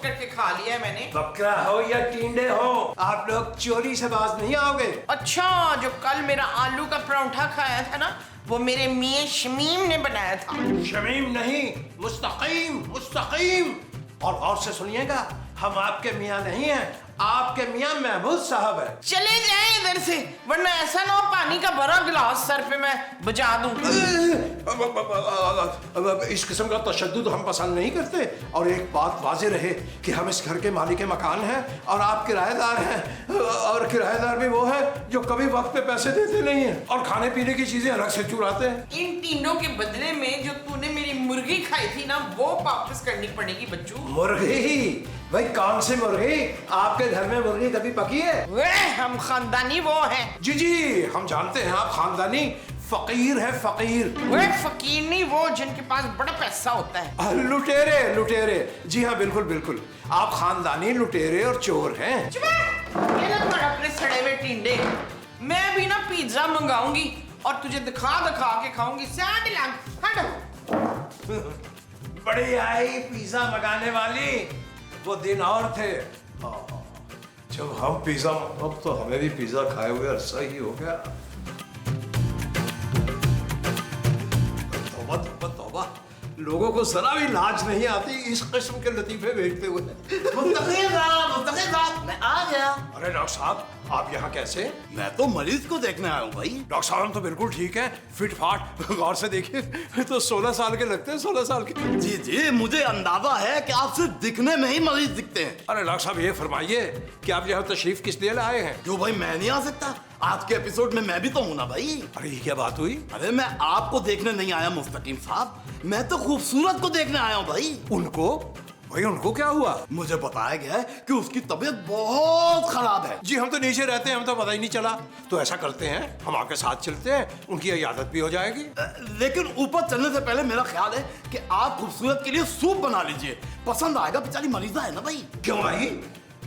करके खा लिया है मैंने। बकरा हो या टींडे हो, आप लोग चोरी से बाज नहीं आओगे। अच्छा, जो कल मेरा आलू का परांठा खाया था ना, वो मेरे मियां शमीम ने बनाया था। शमीम नहीं, मुस्तकीम मुस्तकीम। और गौर से सुनिएगा, हम आपके मियाँ नहीं हैं, आपके मियाँ महमूद साहब है। चले जाए इधर से, वरना ऐसा ना हो पानी का बड़ा गिलास सर पे मैं बजा दूं। इस किस्म का तशद्दुद हम पसंद नहीं करते। और एक बात वाज़ेह रहे कि हम इस घर के मालिक मकान हैं और आप किराएदार हैं, और किराएदार भी वो है जो कभी वक्त पे पैसे देते नहीं हैं और खाने पीने की चीजें अलग से चुराते हैं। इन तीनों के बदले में जो तूने मेरी मुर्गी खाई थी ना, वो वापस करनी पड़ेगी बच्चू। मुर्गी? भाई कौन सी मुर्गी? आपके घर में मुर्गी कभी पकी है? वे हम खानदानी वो हैं। जी जी, हम जानते हैं आप खानदानी फकीर है, फकीर। वे फकीर नहीं, वो जिनके पास बड़ा पैसा होता है। लुटेरे लुटेरे, जी हाँ बिल्कुल बिल्कुल, आप खानदानी लुटेरे और चोर हैं। ये लोग बड़ा अपने सड़े हुए टिंडे। मैं भी ना पिज्जा मंगाऊंगी और तुझे दिखा दिखा के खाऊंगी। साथ लग हट। बड़ी आई पिज्जा मंगाने वाली, वो दिन और थे जब हम पिज्जा, अब तो हमें भी पिज्जा खाए हुए अरसा ही हो गया। तौबा तौबा तौबा, लोगों को जरा भी लाज नहीं आती इस किस्म के लतीफे भेजते हुए। मैं आ गया। अरे डॉक्टर साहब, आप यहाँ कैसे? मैं तो मरीज को देखने आया हूँ भाई। डॉक्टर साहब हम तो बिल्कुल ठीक है, फिट फाट। गौर से देखिए तो 16 साल के लगते हैं, 16 साल के। जी जी, मुझे अंदाजा है कि आप सिर्फ दिखने में ही मरीज दिखते हैं। अरे डॉक्टर साहब ये फरमाइए कि आप यहाँ तशरीफ किस लिए लाए हैं? क्यों भाई, मैं नहीं आ सकता? आज के एपिसोड में मैं भी तो हूं ना भाई। अरे ये क्या बात हुई? अरे मैं आपको देखने नहीं आया मुस्तकीम साहब, मैं तो खूबसूरत को देखने आया हूँ भाई। उनको? भाई उनको क्या हुआ? मुझे बताया गया है कि उसकी तबीयत बहुत खराब है। जी हम तो नीचे रहते हैं, हम तो पता ही नहीं चला। तो ऐसा करते हैं, हम आपके साथ चलते हैं, उनकी इयादत भी हो जाएगी। लेकिन ऊपर चलने से पहले मेरा ख्याल है कि आप खूबसूरत के लिए सूप बना लीजिए, पसंद आएगा, बेचारी मरीजा है ना भाई। क्यों भाई,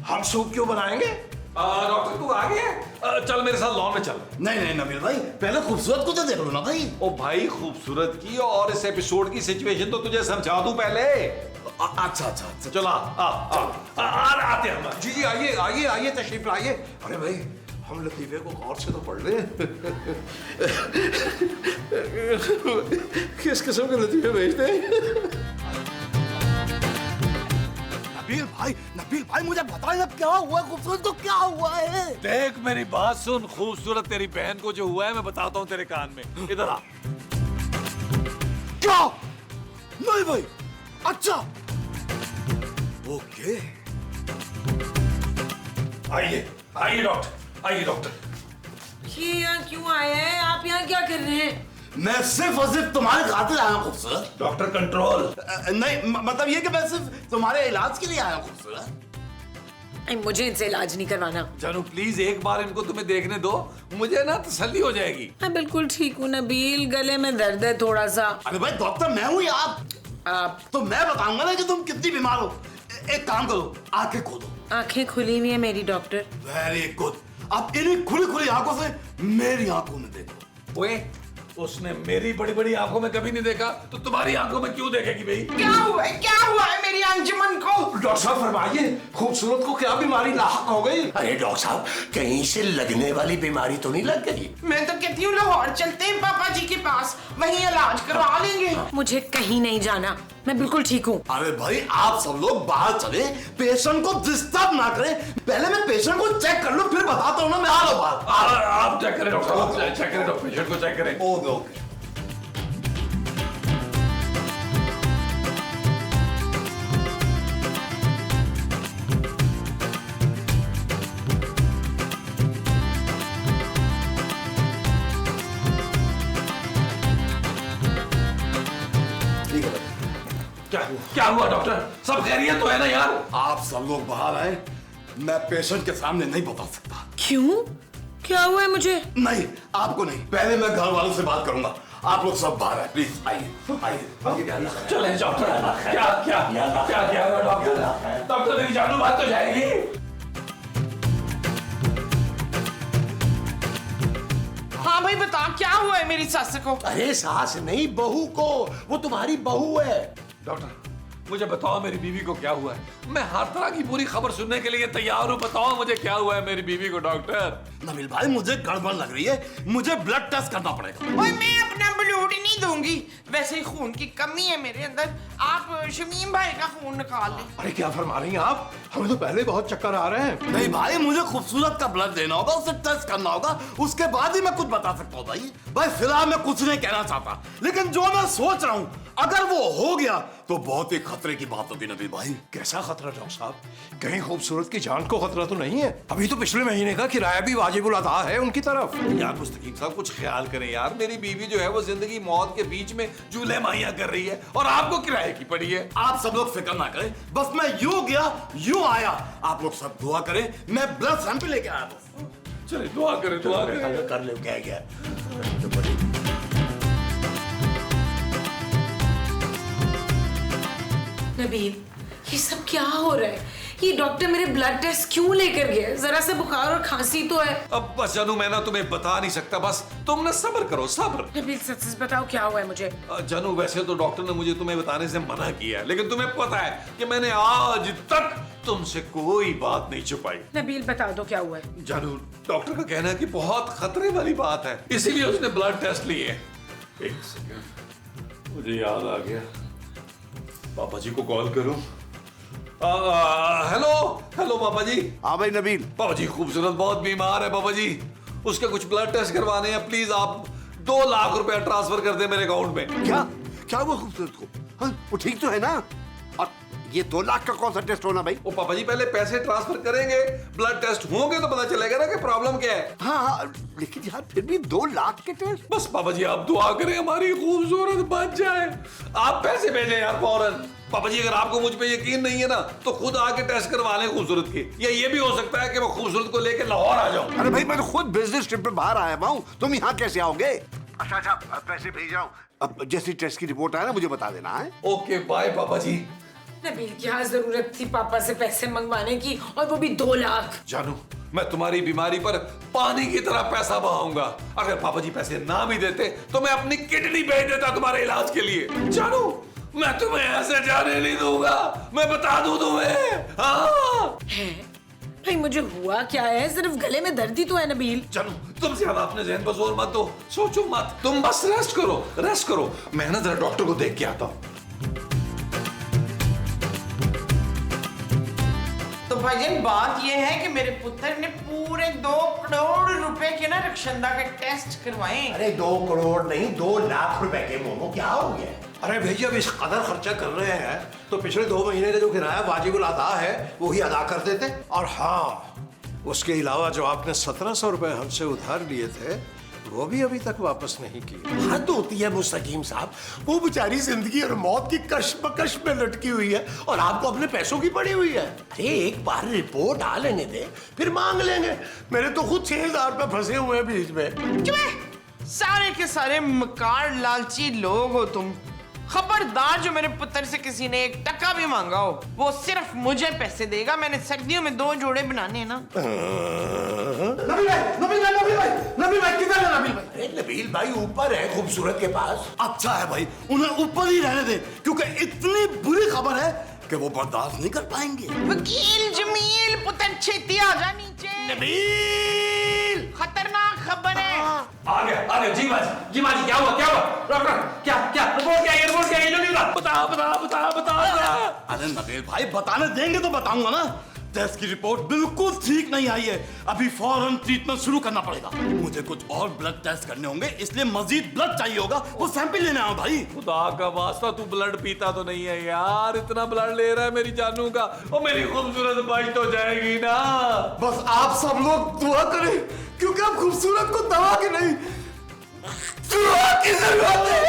हम सूप क्यों बनाएंगे? डॉक्टर तू आ गया? चल मेरे साथ लॉन में चल। नहीं नहीं नबील भाई, पहले खूबसूरत को तो देख लो ना भाई। ओ भाई, खूबसूरत की और इस एपिसोड की सिचुएशन तो तुझे समझा दूं पहले। अच्छा अच्छा अच्छा, चलो आते हैं हम। जी जी, आइए आइए आइए, तशरीफ लाइए। अरे भाई हम लतीफे को गौर से तो पढ़ ले। किस किस्म के लतीफे भेजते हैं? नबील भाई मुझे बताइए क्या हुआ, खूबसूरत को क्या हुआ है? देख मेरी बात सुन, खूबसूरत तेरी बहन को जो हुआ है मैं बताता हूँ तेरे कान में, इधर आ। क्या? नहीं भाई, अच्छा ओके। आइए आइए डॉक्टर, आइए डॉक्टर। ये यहाँ क्यों आए हैं? आप यहाँ क्या कर रहे हैं? मैं सिर्फ और सिर्फ तुम्हारे खातिर आया हूँ खूबसूरत। Doctor control. नहीं मतलब ये कि मैं सिर्फ तुम्हारे इलाज के लिए आया हूँ खूबसूरत। मुझे इनसे इलाज नहीं करवाना। जानू प्लीज एक बार इनको तुम्हें देखने दो, मुझे ना तसल्ली हो जाएगी। मैं बिल्कुल ठीक हूँ नबील, गले में दर्द है थोड़ा सा। अरे भाई डॉक्टर मैं हूँ या आप तो मैं बताऊंगा ना कि तुम कितनी बीमार हो। एक काम करो, आंखें खोलो। आंखें खुली हुई है मेरी डॉक्टर। वेरी गुड, अब इन्हीं खुली खुली आंखों से मेरी आंखों में देखो। ओए, उसने मेरी बड़ी बड़ी आंखों में कभी नहीं देखा, तो तुम्हारी आंखों में क्यों देखेगी भाई? क्या हुआ है? क्या हुआ है मेरी अंजुमन को? डॉक्टर साहब फरमाइए, खूबसूरत को क्या बीमारी लाहक हो गई? अरे डॉक्टर साहब, कहीं से लगने वाली बीमारी तो नहीं लग गई? मैं तो कहती हूँ लाहौर चलते हैं पापा जी के पास, वहीं इलाज करवा लेंगे। मुझे कहीं नहीं जाना, मैं बिल्कुल ठीक हूँ। अरे भाई आप सब लोग बाहर चले, पेशेंट को डिस्टर्ब ना करें। पहले मैं पेशेंट को चेक कर लूं, फिर बताता हूँ ना। मैं आ रहा हूँ बाहर। आप चेक करें डॉक्टर साहब, चेक करें डॉक्टर, पेशेंट को चेक करें। Okay okay. क्या हुआ डॉक्टर? सब खैरियत तो है ना यार? आप सब लोग बाहर आए, मैं पेशेंट के सामने नहीं बता सकता। क्यों? क्या हुआ है मुझे? नहीं आपको नहीं, पहले मैं घर वालों से बात करूंगा। आप लोग सब बाहर आए प्लीज, आइए आइए। चले डॉक्टर। क्या क्या क्या क्या हुआ डॉक्टर? डॉक्टर मेरी जानू बात तो जाएगी। हाँ भाई बता, क्या हुआ है मेरी सास को? अरे सास नहीं, बहू को। वो तुम्हारी बहू है। डॉक्टर मुझे बताओ मेरी बीवी को क्या हुआ है। मैं हर तरह की पूरी खबर सुनने के लिए तैयार हूँ। बताओ मुझे क्या हुआ है मेरी बीवी को डॉक्टर। नबील भाई मुझे गड़बड़ लग रही है, मुझे ब्लड टेस्ट करना पड़ेगा। ओए मैं अपना ब्लड नहीं दूंगी, वैसे ही खून की कमी है मेरे अंदर। आप शमीम भाई का खून निकाल लें। अरे क्या फरमा रही हैं आप? हमें तो पहले बहुत चक्कर आ रहे हैं। नहीं भाई, मुझे खूबसूरत का ब्लड देना होगा, उसे टेस्ट करना होगा, उसके बाद ही मैं कुछ बता सकता हूँ। भाई फिलहाल मैं कुछ नहीं कहना चाहता, लेकिन जो मैं सोच रहा हूँ अगर वो हो गया तो बहुत ही खतरे की बात होगी नबील भाई। कैसा खतरा डॉक्टर साहब? कहीं खूबसूरत की जान को खतरा तो नहीं है? अभी तो पिछले महीने का किराया भी वाजिबुल अदा है उनकी तरफ। यार मुस्तकीम साहब कुछ ख्याल करें यार, मेरी बीवी जो है वो जिंदगी मौत के बीच में जूले माहिया कर रही है और आपको किराए की पड़ी है। आप सब लोग फिक्र ना करें, बस मैं यूं गया यूं आया। आप लोग सब दुआ करें, मैं ब्लड सैंपल लेके आया था। चलिए दुआ करें, दुआ करें। कर ले क्या नबील, ये सब क्या हो रहा है? ये डॉक्टर मेरे ब्लड टेस्ट क्यों लेकर गए? जरा सा बुखार और खांसी तो है। अब बस जानू मैं ना तुम्हें बता नहीं सकता, बस तुम ना सब्र करो, सब्र। नबील सच सच बताओ क्या हुआ है मुझे। जानू वैसे तो डॉक्टर ने मुझे तुम्हें बताने से मना किया है, लेकिन तुम्हें पता है कि मैंने आज तक तुमसे कोई बात नहीं छुपाई। नबील बता दो क्या हुआ है। जानू डॉक्टर का कहना है कि बहुत खतरे वाली बात है, इसीलिए उसने ब्लड टेस्ट लिए। एक सेकंड, मुझे याद आ गया, पापा जी को कॉल करूं। हेलो हेलो पापा जी। हाँ भाई नबील। पापा जी खूबसूरत बहुत बीमार है पापा जी, उसके कुछ ब्लड टेस्ट करवाने हैं, प्लीज आप 2 लाख रुपया ट्रांसफर कर दे मेरे अकाउंट में। क्या क्या हुआ खूबसूरत को? हाँ, वो ठीक तो है ना? और ये 2 लाख का कौन सा टेस्ट होना भाई? ओ पापा जी पहले पैसे ट्रांसफर करेंगे, ब्लड टेस्ट होंगे तो पता चलेगा ना कि प्रॉब्लम क्या है। हाँ, लेकिन यार फिर भी 2 लाख के टेस्ट। बस पापा जी आप दुआ करें हमारी खूबसूरत बच जाए, आप पैसे भेजें यार फौरन। पापा जी अगर आपको मुझ पे यकीन नहीं है ना तो खुद आके टेस्ट करवा लें खूबसूरत के, या ये भी हो सकता है कि मैं खूबसूरत को लेकर लाहौर आ जाऊं। अरे भाई मैं तो खुद बिजनेस ट्रिप पे बाहर आया हूँ, तुम यहाँ कैसे आओगे? अच्छा पैसे भेज जाओ, अब जैसी टेस्ट की रिपोर्ट आए ना मुझे बता देना है। ओके बाय पापा जी। नबील क्या जरूरत थी पापा से पैसे मंगवाने की, और वो भी 2 लाख। जानू मैं तुम्हारी बीमारी पर पानी की तरह पैसा बहाऊंगा, अगर पापा जी पैसे ना भी देते तो मैं अपनी किडनी बेच देता तुम्हारे इलाज के लिए। जानू मैं तुम्हें ऐसे जाने नहीं दूंगा, मैं बता दूं तुम्हें। हाँ भाई मुझे हुआ क्या है? सिर्फ गले में दर्द ही तो है नबील। जानू तुम ज्यादा अपने जहन पर जोर मत दो, सोचो मत, तुम बस रेस्ट करो, रेस्ट करो। मैं ना जरा डॉक्टर को देख के आता हूँ। तो भाईजान बात यह है कि मेरे पुत्र ने पूरे 2 करोड़ रुपए के ना रक्षंदा के टेस्ट करवाए। अरे 2 करोड़ नहीं 2 लाख रुपए के। मोमो क्या हो गया? अरे भैया अब इस कदर खर्चा कर रहे हैं तो पिछले 2 महीने का जो किराया वाजिबुल अदा है वो ही अदा कर देते। और हाँ, उसके अलावा जो आपने 1700 रुपए हमसे उधार लिए थे वो भी अभी तक वापस नहीं किए। हद होती है मुस्तकीम साहब, वो बेचारी जिंदगी और मौत की कश्मकश में लटकी हुई है और आपको अपने पैसों की पड़ी हुई है। अरे एक बार रिपोर्ट आ लेने दे फिर मांग लेंगे। मेरे तो खुद 6000 रुपए फंसे हुए हैं बीच में। सारे के सारे मकार लालची लोग हो तुम। खबरदार जो मेरे पुत्र से किसी ने 1 टका भी मांगा हो वो सिर्फ मुझे पैसे देगा। मैंने सर्दियों में 2 जोड़े बनाने हैं ना। नबील भाई किधर है नबील भाई? अरे नबील भाई ऊपर है खूबसूरत के पास। अच्छा है भाई, उन्हें ऊपर ही रहने दे, क्योंकि इतनी बुरी खबर है कि वो बर्दाश्त नहीं कर पाएंगे। वकील जमील पुत्र छेती आ जा नीचे। नबील खतरनाक खबर है। आ गया जी माजी क्या हुआ डॉक्टर? क्या रिपोर्ट क्या है? रिपोर्ट क्या है? जल्दी बता। अरे नबील भाई बताने देंगे तो बताऊंगा ना। टेस्ट की रिपोर्ट बिल्कुल ठीक नहीं आई है, अभी फौरन ट्रीटमेंट शुरू करना पड़ेगा। मुझे कुछ और ब्लड टेस्ट करने होंगे, इसलिए मजीद ब्लड चाहिए होगा, वो सैंपल लेने आओ भाई। खुदा का वास्ता तू ब्लड पीता तो नहीं है यार, इतना ब्लड ले रहा है मेरी जानू का, और मेरी खूबसूरत बच तो जाएगी ना। बस आप सब लोग दुआ करें क्योंकि अब खूबसूरत को दवा की नहीं दुआ की जरूरत है।